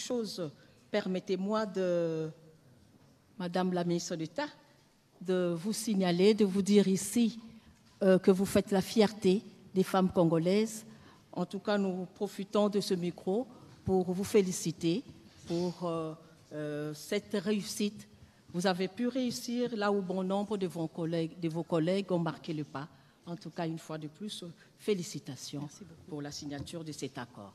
chose, permettez-moi Madame la ministre d'État, de vous signaler, de vous dire ici que vous faites la fierté des femmes congolaises. En tout cas, nous profitons de ce micro pour vous féliciter pour cette réussite. Vous avez pu réussir là où bon nombre de vos collègues ont marqué le pas. En tout cas, une fois de plus, félicitations pour la signature de cet accord.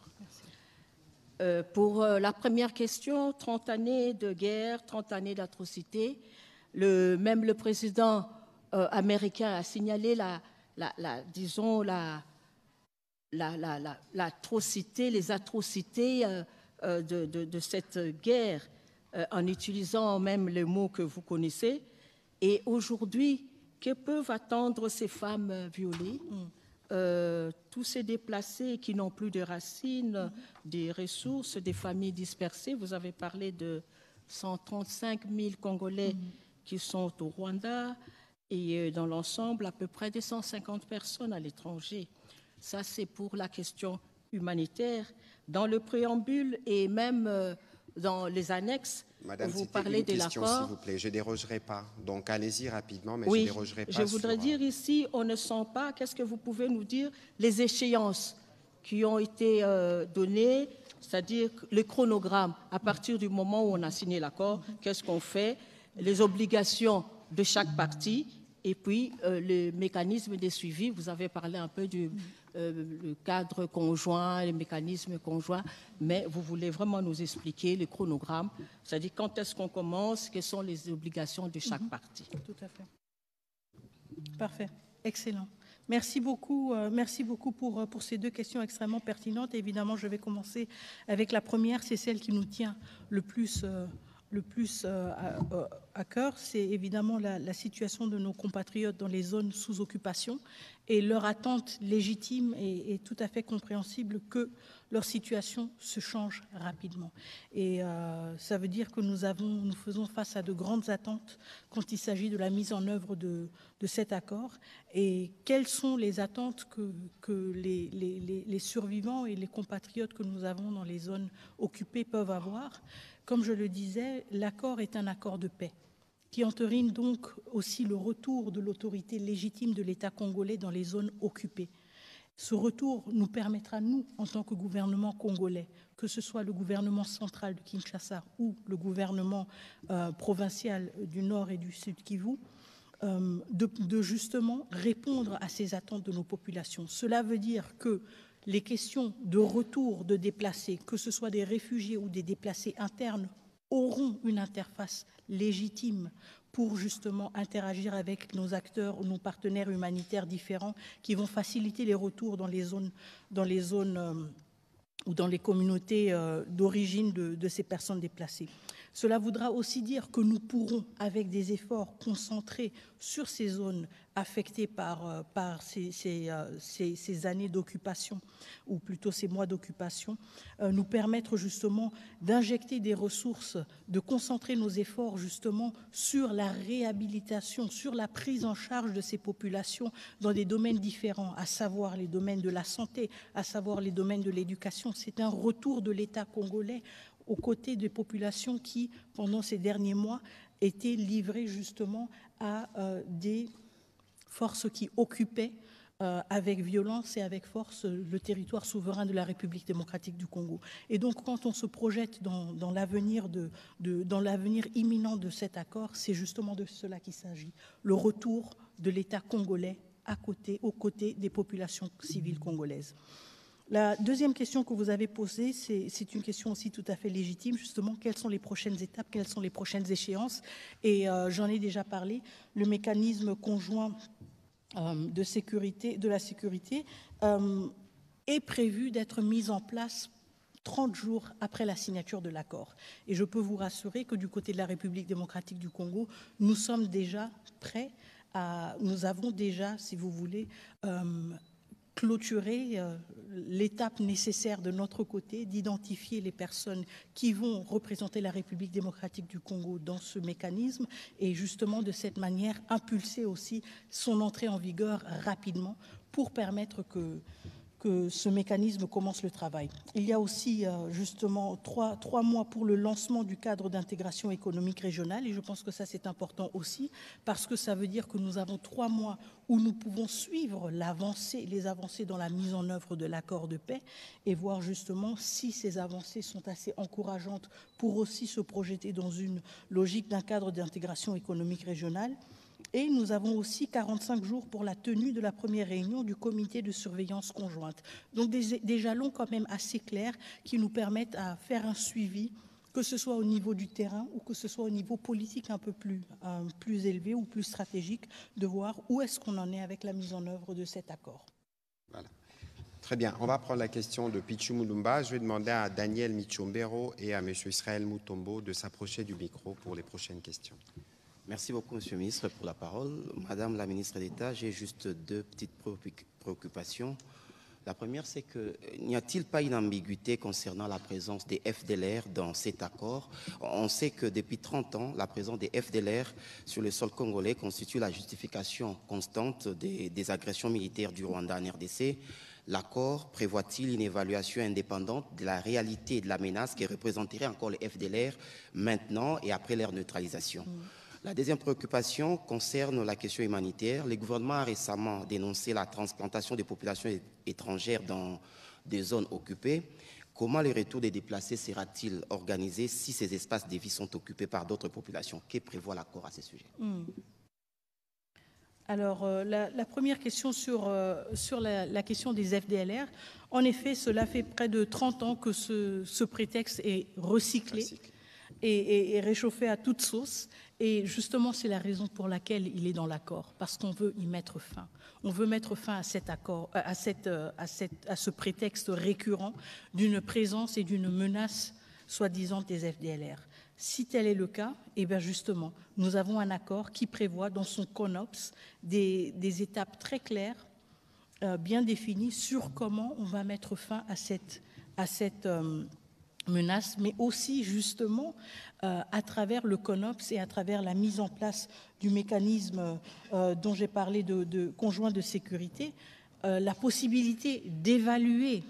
Pour la première question, 30 années de guerre, 30 années d'atrocité, même le président américain a signalé l'atrocité, les atrocités de cette guerre en utilisant même les mots que vous connaissez. Et aujourd'hui, que peuvent attendre ces femmes violées, tous ces déplacés qui n'ont plus de racines, des ressources, des familles dispersées? Vous avez parlé de 135 000 Congolais qui sont au Rwanda et dans l'ensemble, à peu près 250 personnes à l'étranger. Ça, c'est pour la question humanitaire. Dans le préambule et même dans les annexes, Madame, vous parlez de l'accord. S'il vous plaît, je ne dérogerai pas. Donc, allez-y rapidement, mais oui, je ne dérogerai pas. Je voudrais dire ici, on ne sent pas, qu'est-ce que vous pouvez nous dire, les échéances qui ont été données, c'est-à-dire le chronogramme, à partir du moment où on a signé l'accord, qu'est-ce qu'on fait, les obligations de chaque partie, et puis le mécanisme de suivi. Vous avez parlé un peu du le cadre conjoint, les mécanismes conjoints, mais vous voulez vraiment nous expliquer le chronogramme, c'est-à-dire quand est-ce qu'on commence, quelles sont les obligations de chaque partie. Tout à fait. Parfait. Excellent. Merci beaucoup pour ces deux questions extrêmement pertinentes. Évidemment, je vais commencer avec la première, c'est celle qui nous tient le plus à cœur, c'est évidemment la situation de nos compatriotes dans les zones sous occupation et leur attente légitime et tout à fait compréhensible que leur situation se change rapidement. Et ça veut dire que nous faisons face à de grandes attentes quand il s'agit de la mise en œuvre de cet accord. Et quelles sont les attentes que les survivants et les compatriotes que nous avons dans les zones occupées peuvent avoir? Comme je le disais, l'accord est un accord de paix qui entérine donc aussi le retour de l'autorité légitime de l'État congolais dans les zones occupées. Ce retour nous permettra, nous, en tant que gouvernement congolais, que ce soit le gouvernement central de Kinshasa ou le gouvernement provincial du Nord et du Sud Kivu, de justement répondre à ces attentes de nos populations. Cela veut dire que les questions de retour de déplacés, que ce soit des réfugiés ou des déplacés internes, auront une interface légitime pour justement interagir avec nos acteurs ou nos partenaires humanitaires différents qui vont faciliter les retours dans les zones ou dans les communautés d'origine de ces personnes déplacées. Cela voudra aussi dire que nous pourrons, avec des efforts concentrés sur ces zones affectées par ces années d'occupation, ou plutôt ces mois d'occupation, nous permettre justement d'injecter des ressources, de concentrer nos efforts justement sur la réhabilitation, sur la prise en charge de ces populations dans des domaines différents, à savoir les domaines de la santé, à savoir les domaines de l'éducation. C'est un retour de l'État congolais aux côtés des populations qui, pendant ces derniers mois, étaient livrées justement à des forces qui occupaient avec violence et avec force le territoire souverain de la République démocratique du Congo. Et donc, quand on se projette dans l'avenir imminent de cet accord, c'est justement de cela qu'il s'agit. Le retour de l'État congolais aux côtés des populations civiles congolaises. La deuxième question que vous avez posée, c'est une question aussi tout à fait légitime, justement, quelles sont les prochaines étapes, quelles sont les prochaines échéances? Et j'en ai déjà parlé, le mécanisme conjoint de la sécurité est prévu d'être mis en place 30 jours après la signature de l'accord. Et je peux vous rassurer que du côté de la République démocratique du Congo, nous sommes déjà prêts nous avons déjà, si vous voulez, clôturer l'étape nécessaire de notre côté d'identifier les personnes qui vont représenter la République démocratique du Congo dans ce mécanisme et justement de cette manière impulser aussi son entrée en vigueur rapidement pour permettre que que ce mécanisme commence le travail. Il y a aussi justement trois mois pour le lancement du cadre d'intégration économique régionale, et je pense que ça c'est important aussi, parce que ça veut dire que nous avons 3 mois où nous pouvons suivre les avancées dans la mise en œuvre de l'accord de paix et voir justement si ces avancées sont assez encourageantes pour aussi se projeter dans une logique d'un cadre d'intégration économique régionale. Et nous avons aussi 45 jours pour la tenue de la première réunion du comité de surveillance conjointe. Donc des jalons quand même assez clairs qui nous permettent à faire un suivi, que ce soit au niveau du terrain ou que ce soit au niveau politique un peu plus élevé ou plus stratégique, de voir où est-ce qu'on en est avec la mise en œuvre de cet accord. Voilà. Très bien. On va prendre la question de Pichu Mulumba. Je vais demander à Daniel Michombero et à M. Israël Mutombo de s'approcher du micro pour les prochaines questions. Merci beaucoup, Monsieur le ministre, pour la parole. Madame la ministre d'État, j'ai juste 2 petites préoccupations. La première, c'est que n'y a-t-il pas une ambiguïté concernant la présence des FDLR dans cet accord? On sait que depuis 30 ans, la présence des FDLR sur le sol congolais constitue la justification constante des agressions militaires du Rwanda en RDC. L'accord prévoit-il une évaluation indépendante de la réalité et de la menace qui représenterait encore les FDLR maintenant et après leur neutralisation? La deuxième préoccupation concerne la question humanitaire. Le gouvernement a récemment dénoncé la transplantation des populations étrangères dans des zones occupées. Comment le retour des déplacés sera-t-il organisé si ces espaces de vie sont occupés par d'autres populations? Que prévoit l'accord à ce sujet? Alors, la première question sur la question des FDLR, en effet, cela fait près de 30 ans que ce prétexte est recyclé et réchauffé à toute sauce. Et justement, c'est la raison pour laquelle il est dans l'accord, parce qu'on veut y mettre fin. On veut mettre fin à cet accord, à ce prétexte récurrent d'une présence et d'une menace soi-disant des FDLR. Si tel est le cas, eh bien justement, nous avons un accord qui prévoit dans son CONOPS des étapes très claires, bien définies sur comment on va mettre fin à cette menace, mais aussi justement à travers le CONOPS et à travers la mise en place du mécanisme dont j'ai parlé de conjoint de sécurité, la possibilité d'évaluer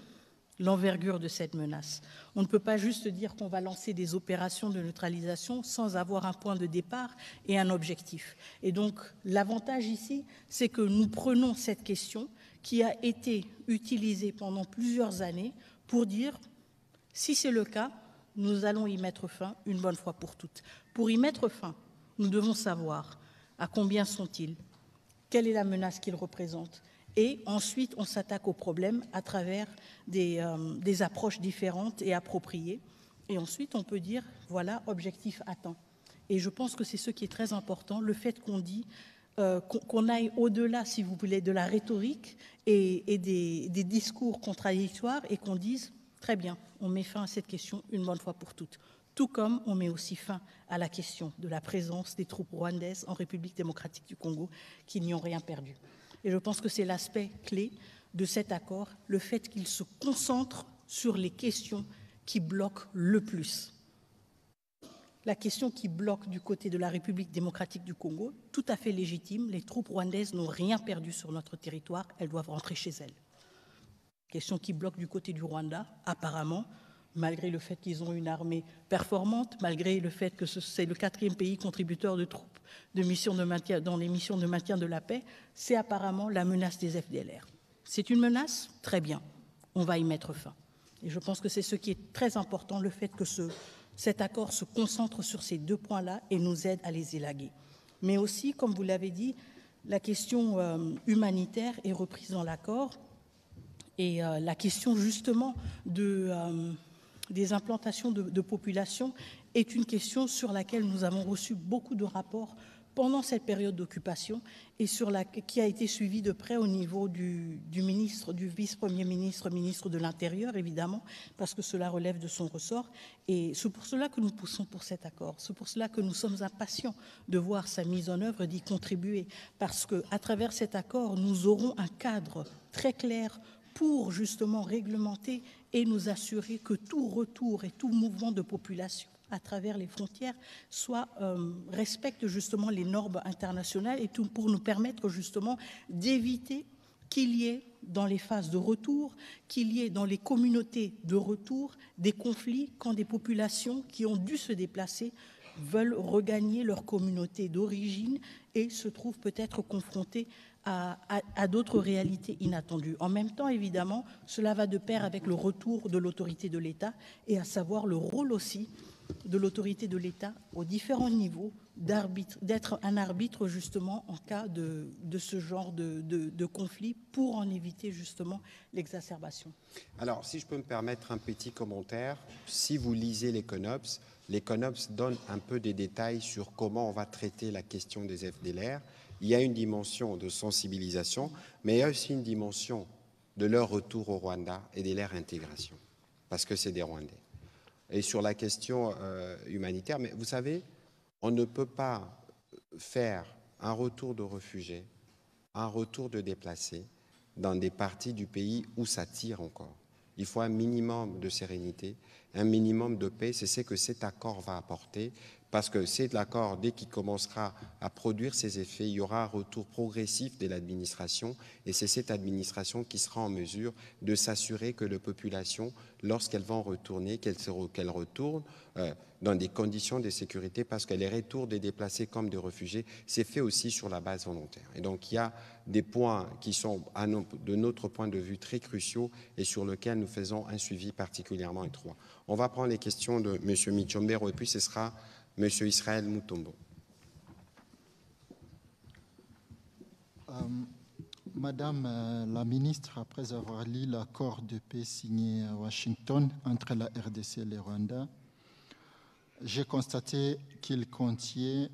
l'envergure de cette menace. On ne peut pas juste dire qu'on va lancer des opérations de neutralisation sans avoir un point de départ et un objectif. Et donc, l'avantage ici, c'est que nous prenons cette question qui a été utilisée pendant plusieurs années pour dire, si c'est le cas, nous allons y mettre fin une bonne fois pour toutes. Pour y mettre fin, nous devons savoir à combien sont-ils, quelle est la menace qu'ils représentent. Et ensuite, on s'attaque au problème à travers des approches différentes et appropriées. Et ensuite, on peut dire, voilà, objectif atteint. Et je pense que c'est ce qui est très important, le fait qu'on dit, qu'on aille au-delà, si vous voulez, de la rhétorique et des discours contradictoires et qu'on dise, très bien, on met fin à cette question une bonne fois pour toutes. Tout comme on met aussi fin à la question de la présence des troupes rwandaises en République démocratique du Congo qui n'y ont rien perdu. Et je pense que c'est l'aspect clé de cet accord, le fait qu'il se concentre sur les questions qui bloquent le plus. La question qui bloque du côté de la République démocratique du Congo, tout à fait légitime, les troupes rwandaises n'ont rien perdu sur notre territoire, elles doivent rentrer chez elles. Question qui bloque du côté du Rwanda, apparemment, malgré le fait qu'ils ont une armée performante, malgré le fait que c'est le 4e pays contributeur de troupes de missions de maintien, dans les missions de maintien de la paix, c'est apparemment la menace des FDLR. C'est une menace? Très bien, on va y mettre fin. Et je pense que c'est ce qui est très important, le fait que cet accord se concentre sur ces 2 points-là et nous aide à les élaguer. Mais aussi, comme vous l'avez dit, la question humanitaire est reprise dans l'accord et la question justement des implantations de population est une question sur laquelle nous avons reçu beaucoup de rapports pendant cette période d'occupation et qui a été suivie de près au niveau du ministre, du vice-premier ministre, ministre de l'Intérieur, évidemment, parce que cela relève de son ressort. Et c'est pour cela que nous poussons pour cet accord. C'est pour cela que nous sommes impatients de voir sa mise en œuvre, d'y contribuer, parce qu'à travers cet accord, nous aurons un cadre très clair pour justement réglementer et nous assurer que tout retour et tout mouvement de population à travers les frontières respecte justement les normes internationales et tout pour nous permettre justement d'éviter qu'il y ait dans les phases de retour, qu'il y ait dans les communautés de retour des conflits quand des populations qui ont dû se déplacer veulent regagner leur communauté d'origine et se trouvent peut-être confrontées à d'autres réalités inattendues. En même temps, évidemment, cela va de pair avec le retour de l'autorité de l'État et à savoir le rôle aussi de l'autorité de l'État aux différents niveaux d'être un arbitre justement en cas de ce genre de conflit pour en éviter justement l'exacerbation. Alors, si je peux me permettre un petit commentaire, si vous lisez les CONOPS donne un peu des détails sur comment on va traiter la question des FDLR. Il y a une dimension de sensibilisation, mais il y a aussi une dimension de leur retour au Rwanda et de leur intégration, parce que c'est des Rwandais. Et sur la question humanitaire, mais vous savez, on ne peut pas faire un retour de réfugiés, un retour de déplacés dans des parties du pays où ça tire encore. Il faut un minimum de sérénité, un minimum de paix. C'est ce que cet accord va apporter, parce que c'est l'accord, dès qu'il commencera à produire ses effets, il y aura un retour progressif de l'administration, et c'est cette administration qui sera en mesure de s'assurer que les populations, lorsqu'elles vont retourner, qu'elles retournent dans des conditions de sécurité, parce que les retours des déplacés comme des réfugiés, c'est fait aussi sur la base volontaire. Et donc, il y a des points qui sont, de notre point de vue, très cruciaux et sur lesquels nous faisons un suivi particulièrement étroit. On va prendre les questions de M. Michombero et puis ce sera M. Israël Mutombo. Madame la ministre, après avoir lu l'accord de paix signé à Washington entre la RDC et le Rwanda, j'ai constaté qu'il ne contiait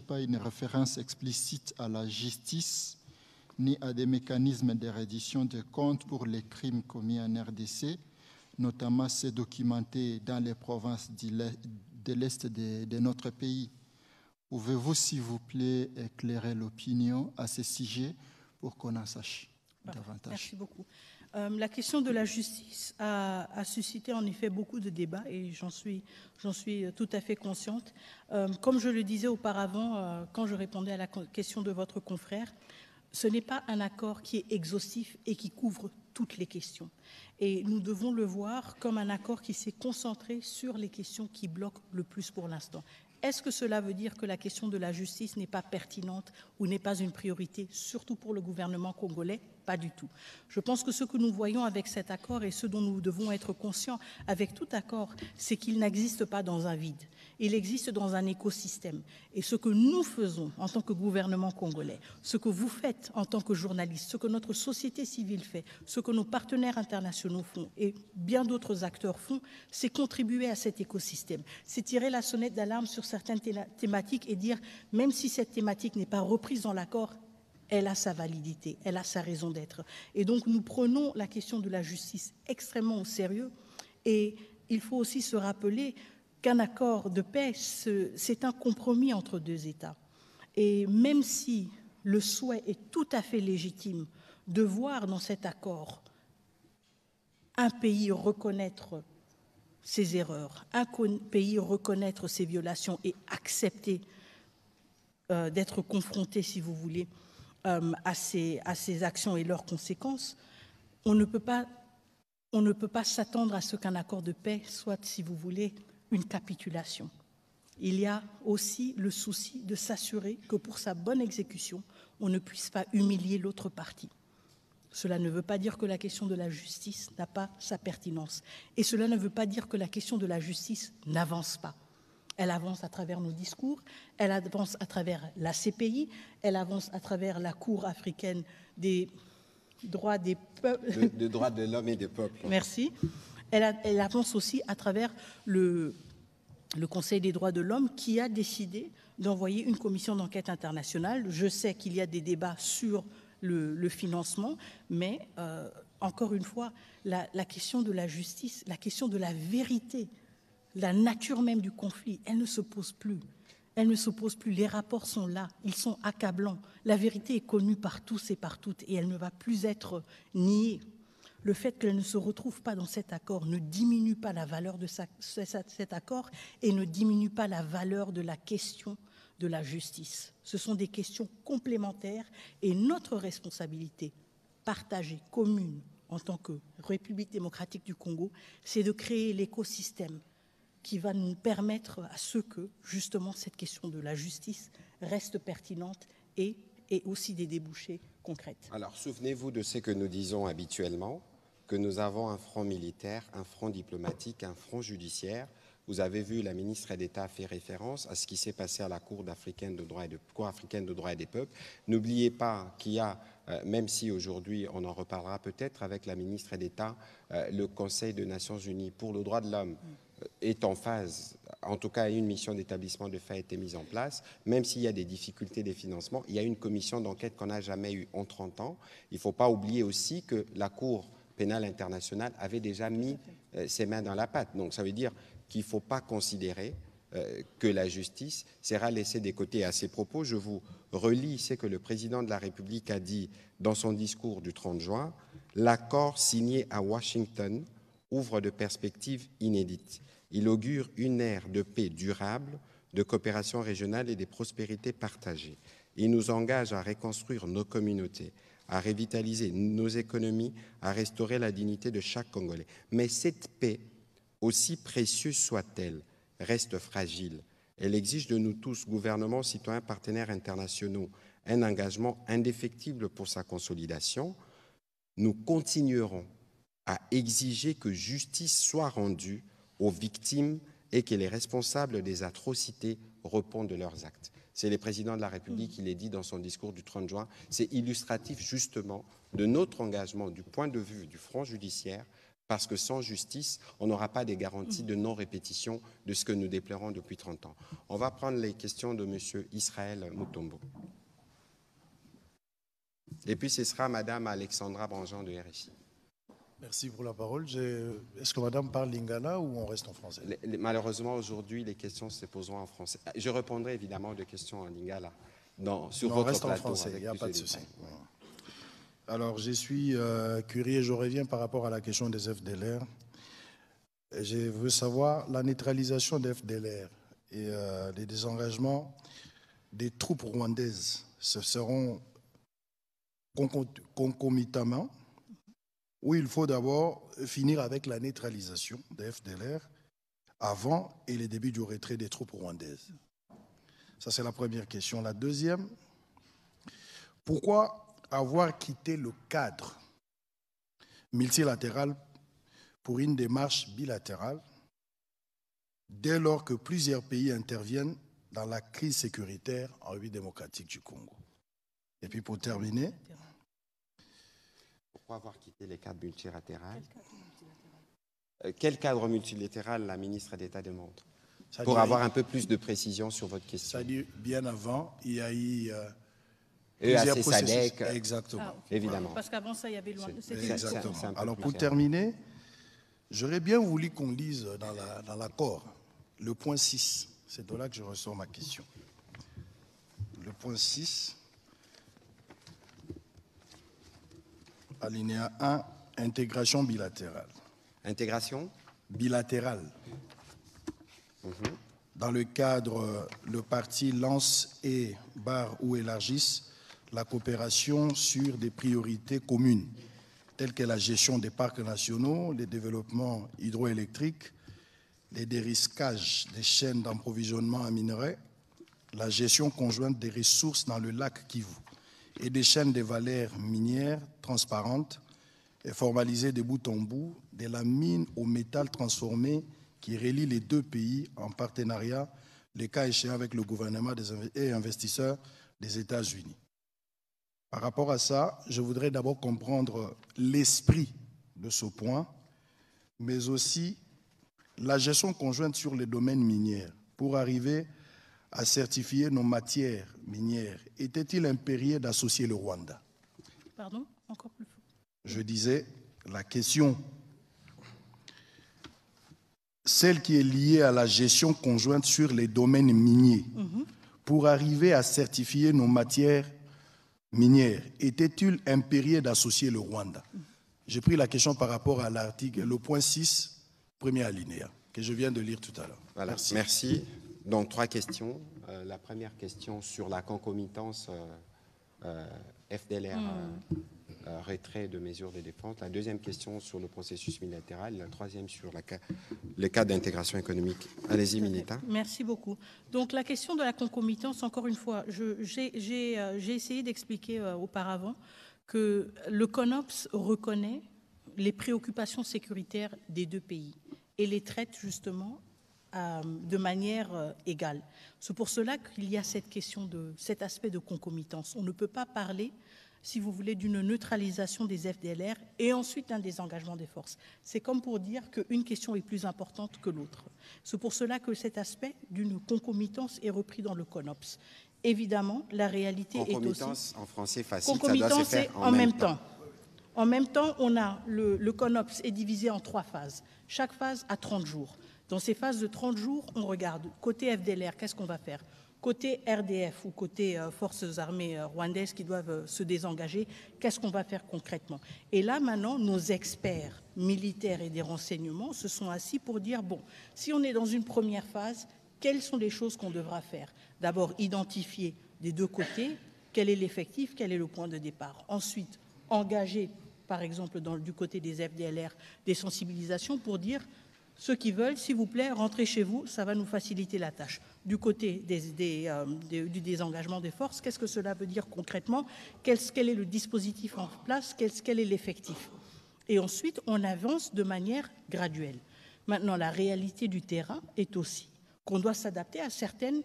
pas une référence explicite à la justice ni à des mécanismes de reddition de comptes pour les crimes commis en RDC, notamment ceux documentés dans les provinces de l'Est de notre pays. Pouvez-vous, s'il vous plaît, éclairer l'opinion à ce sujet pour qu'on en sache davantage? Merci beaucoup. La question de la justice a suscité en effet beaucoup de débats et j'en suis tout à fait consciente. Comme je le disais auparavant, quand je répondais à la question de votre confrère, ce n'est pas un accord qui est exhaustif et qui couvre toutes les questions. Et nous devons le voir comme un accord qui s'est concentré sur les questions qui bloquent le plus pour l'instant. Est-ce que cela veut dire que la question de la justice n'est pas pertinente ou n'est pas une priorité, surtout pour le gouvernement congolais? Pas du tout. Je pense que ce que nous voyons avec cet accord et ce dont nous devons être conscients avec tout accord, c'est qu'il n'existe pas dans un vide. Il existe dans un écosystème. Et ce que nous faisons en tant que gouvernement congolais, ce que vous faites en tant que journaliste, ce que notre société civile fait, ce que nos partenaires internationaux font et bien d'autres acteurs font, c'est contribuer à cet écosystème. C'est tirer la sonnette d'alarme sur certaines thématiques et dire, même si cette thématique n'est pas reprise dans l'accord, elle a sa validité, elle a sa raison d'être. Et donc, nous prenons la question de la justice extrêmement au sérieux. Et il faut aussi se rappeler qu'un accord de paix, c'est un compromis entre deux États. Et même si le souhait est tout à fait légitime de voir dans cet accord un pays reconnaître ses erreurs, un pays reconnaître ses violations et accepter d'être confronté, si vous voulez, à ces actions et leurs conséquences, on ne peut pas s'attendre à ce qu'un accord de paix soit, si vous voulez, une capitulation. Il y a aussi le souci de s'assurer que pour sa bonne exécution, on ne puisse pas humilier l'autre partie. Cela ne veut pas dire que la question de la justice n'a pas sa pertinence. Et cela ne veut pas dire que la question de la justice n'avance pas. Elle avance à travers nos discours, elle avance à travers la CPI, elle avance à travers la Cour africaine des droits des peuples. Des droits de l'homme et des peuples. Merci. Elle avance aussi à travers le Conseil des droits de l'homme qui a décidé d'envoyer une commission d'enquête internationale. Je sais qu'il y a des débats sur le financement, mais encore une fois, la question de la justice, la question de la vérité, la nature même du conflit, elle ne se pose plus. Elle ne se pose plus. Les rapports sont là, ils sont accablants. La vérité est connue par tous et par toutes et elle ne va plus être niée. Le fait qu'elle ne se retrouve pas dans cet accord ne diminue pas la valeur de cet accord et ne diminue pas la valeur de la question de la justice. Ce sont des questions complémentaires et notre responsabilité partagée, commune, en tant que République démocratique du Congo, c'est de créer l'écosystème qui va nous permettre à ce que, justement, cette question de la justice reste pertinente et aussi des débouchés concrets. Alors, souvenez-vous de ce que nous disons habituellement, que nous avons un front militaire, un front diplomatique, un front judiciaire. Vous avez vu, la ministre d'État fait référence à ce qui s'est passé à la Cour africaine de droits et des peuples. N'oubliez pas qu'il y a, même si aujourd'hui on en reparlera peut-être avec la ministre d'État, le Conseil des Nations Unies pour le droit de l'homme est en phase, en tout cas une mission d'établissement de faits a été mise en place, même s'il y a des difficultés de financement. Il y a une commission d'enquête qu'on n'a jamais eue en 30 ans. Il ne faut pas oublier aussi que la Cour pénale internationale avait déjà mis ses mains dans la pâte. Donc ça veut dire qu'il ne faut pas considérer que la justice sera laissée de côté. À ces propos, je vous relis ce que le président de la République a dit dans son discours du 30 juin. L'accord signé à Washington ouvre de perspectives inédites. Il augure une ère de paix durable, de coopération régionale et de prospérité partagée. Il nous engage à reconstruire nos communautés, à revitaliser nos économies, à restaurer la dignité de chaque Congolais. Mais cette paix, aussi précieuse soit-elle, reste fragile. Elle exige de nous tous, gouvernements, citoyens, partenaires internationaux, un engagement indéfectible pour sa consolidation. Nous continuerons à exiger que justice soit rendue aux victimes et que les responsables des atrocités répondent de leurs actes. C'est le président de la République qui l'a dit dans son discours du 30 juin. C'est illustratif justement de notre engagement du point de vue du front judiciaire, parce que sans justice, on n'aura pas des garanties de non-répétition de ce que nous déplorons depuis 30 ans. On va prendre les questions de M. Israël Mutombo. Et puis ce sera Mme Alexandra Branjean de RFI. Merci pour la parole. Est-ce que madame parle lingala ou on reste en français? Malheureusement, aujourd'hui, les questions se poseront en français. Je répondrai évidemment des questions en lingala sur votre reste plateau. En français, il n'y a pas de souci. Alors, je suis curieux, je reviens par rapport à la question des FDLR. Je veux savoir la neutralisation des FDLR et les désengagements des troupes rwandaises. Ce seront concomitamment, où il faut d'abord finir avec la neutralisation des FDLR avant et le début du retrait des troupes rwandaises. Ça, c'est la première question. La deuxième, pourquoi avoir quitté le cadre multilatéral pour une démarche bilatérale dès lors que plusieurs pays interviennent dans la crise sécuritaire en République démocratique du Congo? Et puis pour terminer, pourquoi avoir quitté les cadres multilatéraux? Quel cadre multilatéral la ministre d'État demande? Pour avoir un peu plus de précision sur votre question. Ça dit bien avant, il y a eu EAC SADC. Exactement. Évidemment. Parce qu'avant ça, il y avait loin. Exactement. Alors pour terminer, j'aurais bien voulu qu'on lise dans l'accord le point 6. C'est de là que je ressors ma question. Le point 6. Alinéa 1, intégration bilatérale. Intégration bilatérale. Dans le cadre, le parti lance et barre ou élargisse la coopération sur des priorités communes, telles que la gestion des parcs nationaux, le développement hydroélectrique, les dérisquages des chaînes d'approvisionnement en minerais, la gestion conjointe des ressources dans le lac Kivu et des chaînes de valeurs minières transparentes et formalisées de bout en bout, de la mine au métal transformé qui relie les deux pays en partenariat, le cas échéant avec le gouvernement et investisseurs des États-Unis. Par rapport à ça, je voudrais d'abord comprendre l'esprit de ce point, mais aussi la gestion conjointe sur les domaines miniers pour arriver à certifier nos matières minières. Était-il impérieux d'associer le Rwanda? Pardon? Encore plus fort. Je disais, la question, celle qui est liée à la gestion conjointe sur les domaines miniers, pour arriver à certifier nos matières minières, était-il impérieux d'associer le Rwanda? J'ai pris la question par rapport à l'article, le point 6, premier alinéa, que je viens de lire tout à l'heure. Voilà. Merci. Donc, 3 questions. La première question sur la concomitance FDLR, retrait de mesures de défense. La deuxième question sur le processus multilatéral. La troisième sur le cadre d'intégration économique. Allez-y, Mineta. Merci beaucoup. Donc, la question de la concomitance, encore une fois, j'ai essayé d'expliquer auparavant que le CONOPS reconnaît les préoccupations sécuritaires des deux pays et les traite justement de manière égale. C'est pour cela qu'il y a cette question cet aspect de concomitance. On ne peut pas parler, si vous voulez, d'une neutralisation des FDLR et ensuite un désengagement des forces. C'est comme pour dire qu'une question est plus importante que l'autre. C'est pour cela que cet aspect d'une concomitance est repris dans le CONOPS. Évidemment, la réalité est aussi... Concomitance, en français facile, concomitance, ça doit se faire en même temps. En même temps, on a le CONOPS est divisé en 3 phases. Chaque phase a 30 jours. Dans ces phases de 30 jours, on regarde côté FDLR, qu'est-ce qu'on va faire? Côté RDF ou côté forces armées rwandaises qui doivent se désengager, qu'est-ce qu'on va faire concrètement? Et là, maintenant, nos experts militaires et des renseignements se sont assis pour dire, bon, si on est dans une première phase, quelles sont les choses qu'on devra faire? D'abord, identifier des deux côtés quel est l'effectif, quel est le point de départ. Ensuite, engager, par exemple, du côté des FDLR, des sensibilisations pour dire ceux qui veulent, s'il vous plaît, rentrez chez vous, ça va nous faciliter la tâche. Du côté du désengagement des forces, qu'est-ce que cela veut dire concrètement? Quel est le dispositif en place? Quel est l'effectif? Et ensuite, on avance de manière graduelle. Maintenant, la réalité du terrain est aussi qu'on doit s'adapter à certaines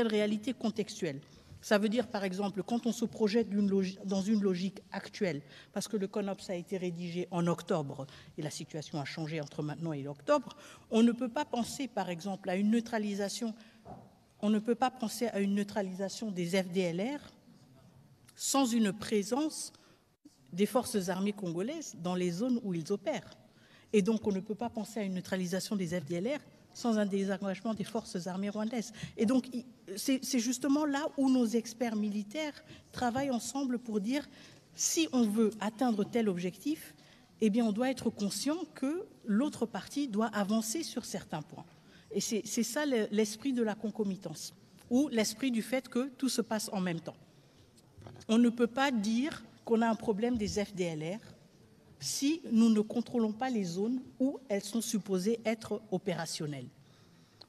réalités contextuelles. Ça veut dire, par exemple, quand on se projette dans une logique actuelle, parce que le CONOPS a été rédigé en octobre, et la situation a changé entre maintenant et octobre, on ne peut pas penser, par exemple, à une neutralisation, des FDLR sans une présence des forces armées congolaises dans les zones où ils opèrent. Et donc, on ne peut pas penser à une neutralisation des FDLR sans un désengagement des forces armées rwandaises. Et donc, c'est justement là où nos experts militaires travaillent ensemble pour dire, si on veut atteindre tel objectif, eh bien, on doit être conscient que l'autre partie doit avancer sur certains points. Et c'est ça l'esprit de la concomitance, ou l'esprit du fait que tout se passe en même temps. On ne peut pas dire qu'on a un problème des FDLR si nous ne contrôlons pas les zones où elles sont supposées être opérationnelles.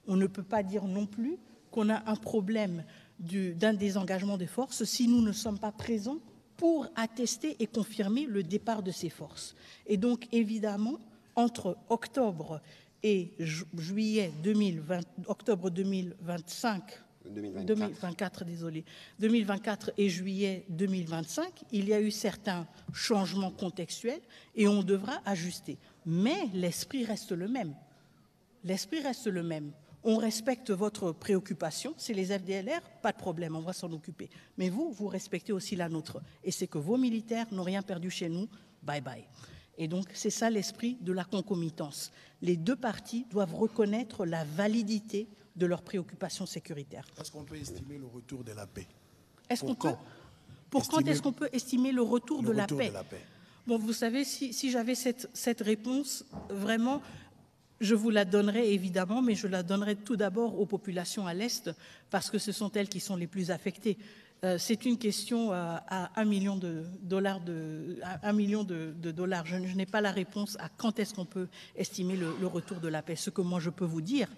On ne peut pas dire non plus qu'on a un problème d'un désengagement des forces si nous ne sommes pas présents pour attester et confirmer le départ de ces forces. Et donc, évidemment, entre octobre et juillet 2024 et juillet 2025, il y a eu certains changements contextuels et on devra ajuster. Mais l'esprit reste le même. L'esprit reste le même. On respecte votre préoccupation, c'est les FDLR, pas de problème, on va s'en occuper. Mais vous respectez aussi la nôtre. Et c'est que vos militaires n'ont rien perdu chez nous, bye bye. Et donc, c'est ça l'esprit de la concomitance. Les deux parties doivent reconnaître la validité de leurs préoccupations sécuritaires. Est-ce qu'on peut estimer le retour de la paix? Pour quand est-ce qu'on peut estimer le retour de la paix? Bon, vous savez, si j'avais cette réponse, vraiment, je vous la donnerai évidemment, mais je la donnerai tout d'abord aux populations à l'Est, parce que ce sont elles qui sont les plus affectées. C'est une question à $1 million de dollars. Je n'ai pas la réponse à quand est-ce qu'on peut estimer le retour de la paix. Ce que moi je peux vous dire,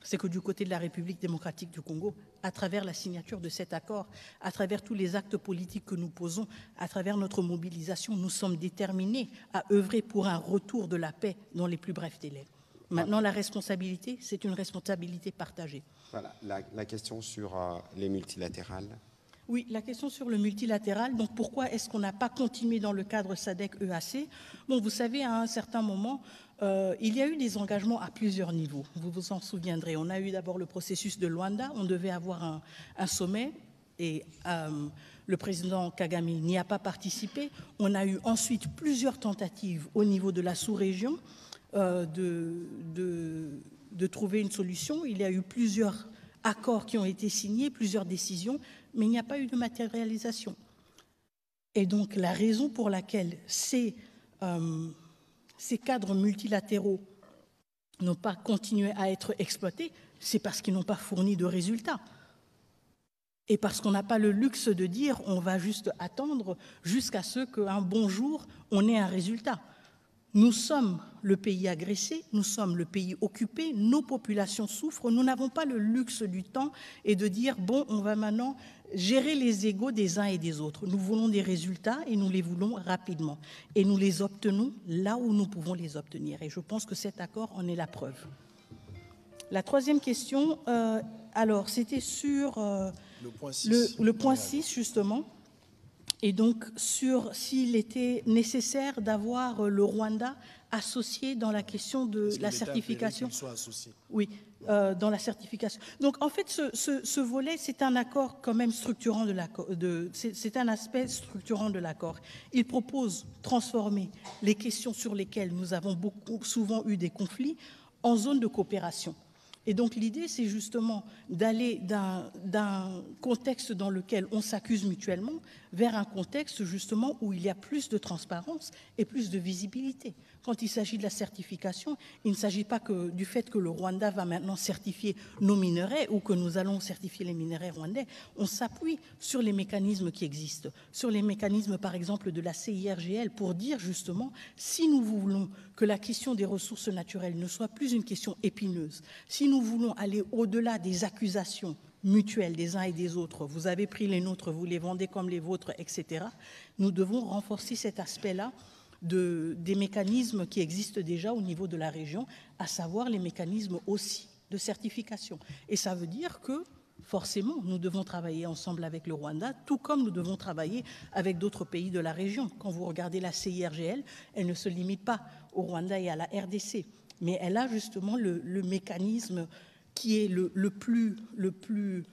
c'est que du côté de la République démocratique du Congo, à travers la signature de cet accord, à travers tous les actes politiques que nous posons, à travers notre mobilisation, nous sommes déterminés à œuvrer pour un retour de la paix dans les plus brefs délais. Maintenant, la responsabilité, c'est une responsabilité partagée. Voilà, la question sur les multilatérales. Oui, la question sur le multilatéral. Donc, pourquoi est-ce qu'on n'a pas continué dans le cadre SADC-EAC? Bon, vous savez, à un certain moment, il y a eu des engagements à plusieurs niveaux. Vous vous en souviendrez. On a eu d'abord le processus de Luanda. On devait avoir un sommet et le président Kagame n'y a pas participé. On a eu ensuite plusieurs tentatives au niveau de la sous-région de trouver une solution. Il y a eu plusieurs accords qui ont été signés, plusieurs décisions, mais il n'y a pas eu de matérialisation. Et donc, la raison pour laquelle ces cadres multilatéraux n'ont pas continué à être exploités, c'est parce qu'ils n'ont pas fourni de résultats. Et parce qu'on n'a pas le luxe de dire on va juste attendre jusqu'à ce qu'un bon jour, on ait un résultat. Nous sommes le pays agressé, nous sommes le pays occupé, nos populations souffrent, nous n'avons pas le luxe du temps et de dire bon, on va maintenant gérer les égos des uns et des autres. Nous voulons des résultats et nous les voulons rapidement. Et nous les obtenons là où nous pouvons les obtenir. Et je pense que cet accord en est la preuve. La troisième question, alors c'était sur le point 6 justement, et donc sur s'il était nécessaire d'avoir le Rwanda associé dans la question de la certification. Oui, dans la certification. Donc en fait, ce volet, c'est un accord quand même structurant de l'accord. C'est un aspect structurant de l'accord. Il propose de transformer les questions sur lesquelles nous avons souvent eu des conflits en zone de coopération. Et donc l'idée, c'est justement d'aller d'un contexte dans lequel on s'accuse mutuellement vers un contexte justement où il y a plus de transparence et plus de visibilité. Quand il s'agit de la certification, il ne s'agit pas que du fait que le Rwanda va maintenant certifier nos minerais ou que nous allons certifier les minerais rwandais. On s'appuie sur les mécanismes qui existent, sur les mécanismes par exemple de la CIRGL pour dire justement si nous voulons que la question des ressources naturelles ne soit plus une question épineuse, si nous voulons aller au-delà des accusations mutuelles des uns et des autres, vous avez pris les nôtres, vous les vendez comme les vôtres, etc., nous devons renforcer cet aspect-là des mécanismes qui existent déjà au niveau de la région, à savoir les mécanismes aussi de certification. Et ça veut dire que, forcément, nous devons travailler ensemble avec le Rwanda, tout comme nous devons travailler avec d'autres pays de la région. Quand vous regardez la CIRGL, elle ne se limite pas au Rwanda et à la RDC, mais elle a justement le mécanisme qui est le plus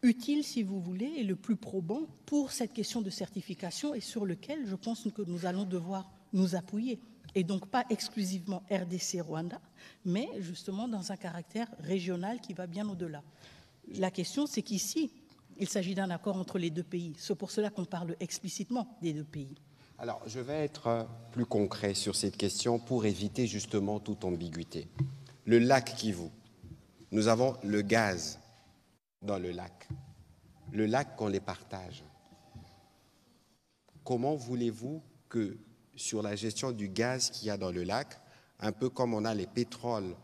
utile, si vous voulez, et le plus probant pour cette question de certification et sur lequel je pense que nous allons devoir nous appuyer. Et donc pas exclusivement RDC-Rwanda, mais justement dans un caractère régional qui va bien au-delà. La question, c'est qu'ici, il s'agit d'un accord entre les deux pays. C'est pour cela qu'on parle explicitement des deux pays. Alors, je vais être plus concret sur cette question pour éviter justement toute ambiguïté. Le lac Kivu, nous avons le gaz dans le lac. Le lac, qu'on les partage. Comment voulez-vous que sur la gestion du gaz qu'il y a dans le lac, un peu comme on a les pétroles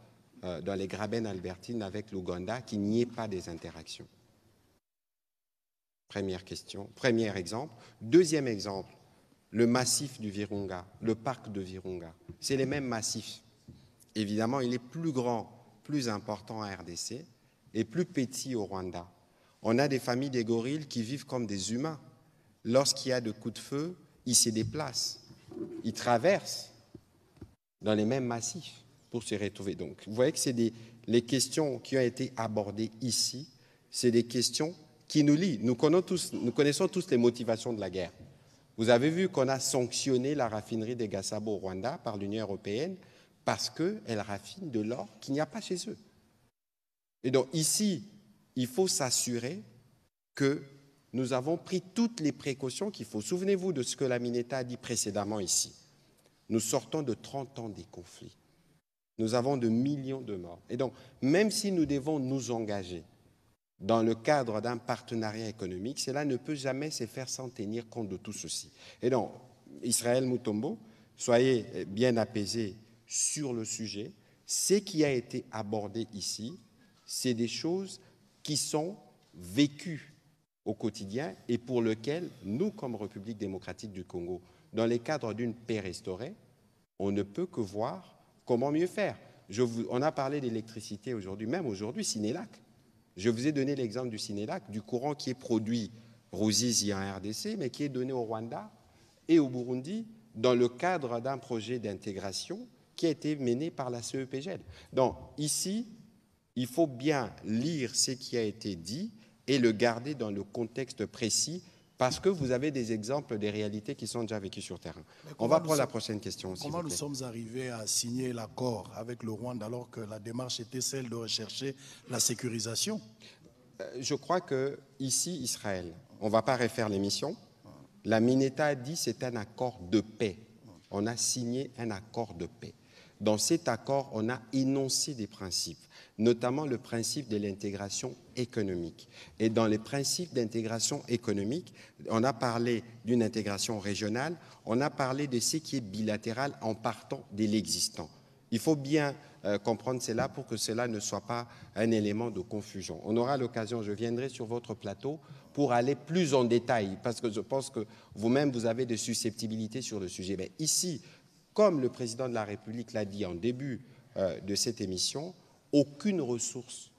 dans les Graben albertines avec l'Ouganda, qu'il n'y ait pas des interactions? Première question, premier exemple. Deuxième exemple, le massif du Virunga, le parc de Virunga. C'est les mêmes massifs. Évidemment, il est plus grand, plus important en RDC et plus petit au Rwanda. On a des familles des gorilles qui vivent comme des humains. Lorsqu'il y a de coups de feu, ils se déplacent. Ils traversent dans les mêmes massifs pour se retrouver. Donc, vous voyez que c'est les questions qui ont été abordées ici, c'est des questions qui nous lient. Nous connaissons tous les motivations de la guerre. Vous avez vu qu'on a sanctionné la raffinerie de Gasabo au Rwanda par l'Union européenne parce qu'elle raffine de l'or qu'il n'y a pas chez eux. Et donc ici, il faut s'assurer que nous avons pris toutes les précautions qu'il faut. Souvenez-vous de ce que la Mineta a dit précédemment ici. Nous sortons de 30 ans des conflits. Nous avons de millions de morts. Et donc, même si nous devons nous engager dans le cadre d'un partenariat économique, cela ne peut jamais se faire sans tenir compte de tout ceci. Et donc, Israël Mutombo, soyez bien apaisés sur le sujet. Ce qui a été abordé ici, c'est des choses qui sont vécues au quotidien et pour lequel nous, comme République démocratique du Congo, dans le cadre d'une paix restaurée, on ne peut que voir comment mieux faire. On a parlé d'électricité aujourd'hui, même aujourd'hui, Sénélac. Je vous ai donné l'exemple du Sénélac, du courant qui est produit Ruzizi en RDC, mais qui est donné au Rwanda et au Burundi dans le cadre d'un projet d'intégration qui a été mené par la CEPGL. Donc ici, il faut bien lire ce qui a été dit et le garder dans le contexte précis parce que vous avez des exemples des réalités qui sont déjà vécues sur terrain. On va prendre la prochaine question. Comment nous sommes arrivés à signer l'accord avec le Rwanda alors que la démarche était celle de rechercher la sécurisation? Je crois que ici, Israël, on ne va pas refaire l'émission. La Mineta a dit que c'est un accord de paix. On a signé un accord de paix. Dans cet accord, on a énoncé des principes, notamment le principe de l'intégration économique. Et dans les principes d'intégration économique, on a parlé d'une intégration régionale, on a parlé de ce qui est bilatéral en partant de l'existant. Il faut bien comprendre cela pour que cela ne soit pas un élément de confusion. On aura l'occasion, je viendrai sur votre plateau pour aller plus en détail, parce que je pense que vous-même, vous avez des susceptibilités sur le sujet. Mais ici, comme le président de la République l'a dit en début de cette émission, aucune ressource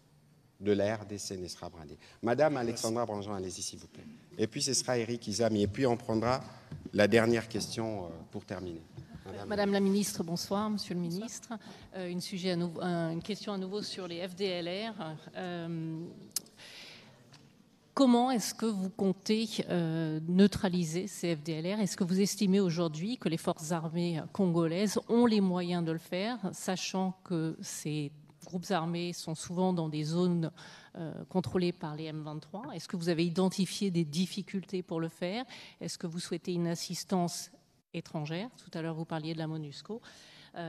de la RDC ne sera brandée. Madame Alexandra Branjon, allez-y s'il vous plaît. Et puis ce sera Eric Izami, et puis on prendra la dernière question pour terminer. Madame la ministre, bonsoir. Monsieur le ministre, une question à nouveau sur les FDLR. Comment est-ce que vous comptez neutraliser ces FDLR? Est-ce que vous estimez aujourd'hui que les forces armées congolaises ont les moyens de le faire, sachant que ces groupes armés sont souvent dans des zones contrôlées par les M23? Est-ce que vous avez identifié des difficultés pour le faire? Est-ce que vous souhaitez une assistance étrangère? Tout à l'heure, vous parliez de la MONUSCO.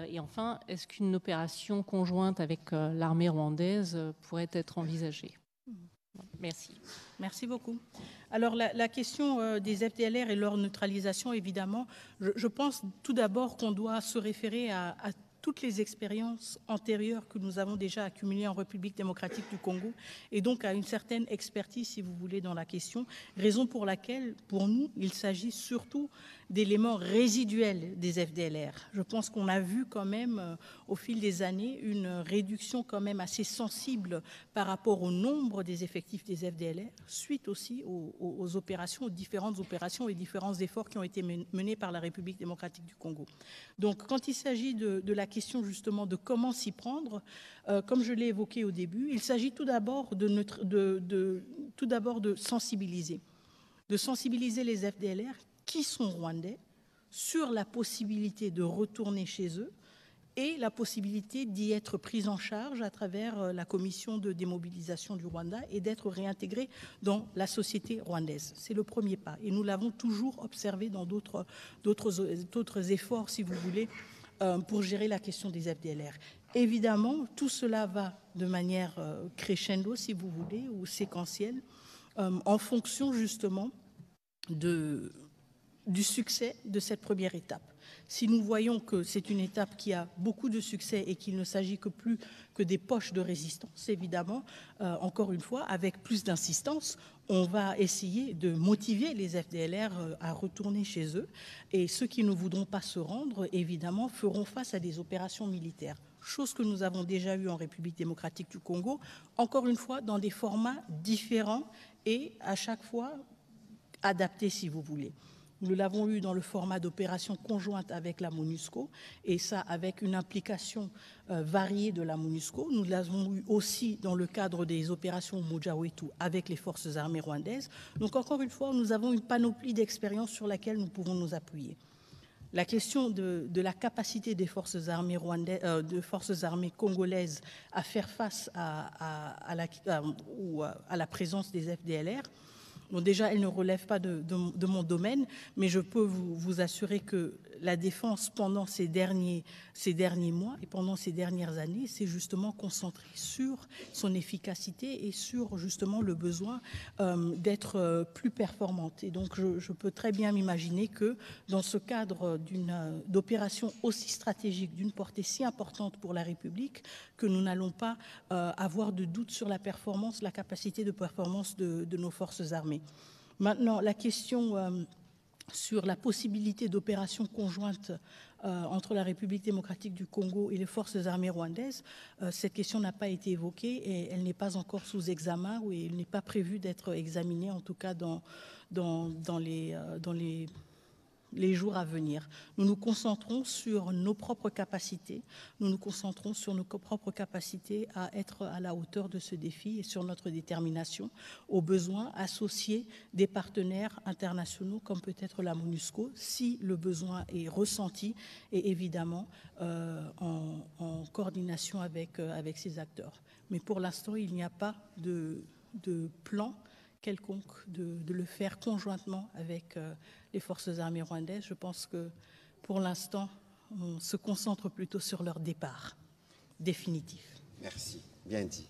Et enfin, est-ce qu'une opération conjointe avec l'armée rwandaise pourrait être envisagée? Merci. Merci beaucoup. Alors, la question des FDLR et leur neutralisation, évidemment, je pense tout d'abord qu'on doit se référer à toutes les expériences antérieures que nous avons déjà accumulées en République démocratique du Congo et donc à une certaine expertise, si vous voulez, dans la question, raison pour laquelle, pour nous, il s'agit surtout d'éléments résiduels des FDLR. Je pense qu'on a vu quand même, au fil des années, une réduction quand même assez sensible par rapport au nombre des effectifs des FDLR, suite aussi aux opérations, aux différentes opérations et différents efforts qui ont été menés par la République démocratique du Congo. Donc, quand il s'agit de la question justement de comment s'y prendre, comme je l'ai évoqué au début, il s'agit tout d'abord de sensibiliser les FDLR qui sont rwandais sur la possibilité de retourner chez eux et la possibilité d'y être pris en charge à travers la commission de démobilisation du Rwanda et d'être réintégrés dans la société rwandaise. C'est le premier pas. Et nous l'avons toujours observé dans d'autres efforts, si vous voulez, pour gérer la question des FDLR. Évidemment, tout cela va de manière crescendo, si vous voulez, ou séquentielle, en fonction justement du succès de cette première étape. Si nous voyons que c'est une étape qui a beaucoup de succès et qu'il ne s'agit que plus que des poches de résistance, évidemment, encore une fois, avec plus d'insistance, on va essayer de motiver les FDLR à retourner chez eux. Et ceux qui ne voudront pas se rendre, évidemment, feront face à des opérations militaires. Chose que nous avons déjà eue en République démocratique du Congo, encore une fois, dans des formats différents et à chaque fois adaptés, si vous voulez. Nous l'avons eu dans le format d'opération conjointe avec la MONUSCO, et ça avec une implication variée de la MONUSCO. Nous l'avons eu aussi dans le cadre des opérations Mojawetu avec les forces armées rwandaises. Donc encore une fois, nous avons une panoplie d'expériences sur laquelle nous pouvons nous appuyer. La question de la capacité des forces armées congolaises à faire face à la présence des FDLR, bon, déjà, elle ne relève pas de mon domaine, mais je peux vous assurer que la défense, pendant ces derniers mois et pendant ces dernières années, s'est justement concentrée sur son efficacité et sur justement le besoin d'être plus performante. Et donc, je peux très bien m'imaginer que dans ce cadre d'opération aussi stratégique, d'une portée si importante pour la République, que nous n'allons pas avoir de doute sur la performance, la capacité de performance de nos forces armées. Maintenant, la question sur la possibilité d'opérations conjointes entre la République démocratique du Congo et les forces armées rwandaises, cette question n'a pas été évoquée et elle n'est pas encore sous examen ou elle n'est pas prévue d'être examinée, en tout cas dans les jours à venir. Nous nous concentrons sur nos propres capacités, à être à la hauteur de ce défi et sur notre détermination, au besoin associer des partenaires internationaux comme peut-être la MONUSCO, si le besoin est ressenti et évidemment en coordination avec ces acteurs. Mais pour l'instant, il n'y a pas de plan quelconque de le faire conjointement avec les forces armées rwandaises. Je pense que pour l'instant, on se concentre plutôt sur leur départ définitif. Merci, bien dit.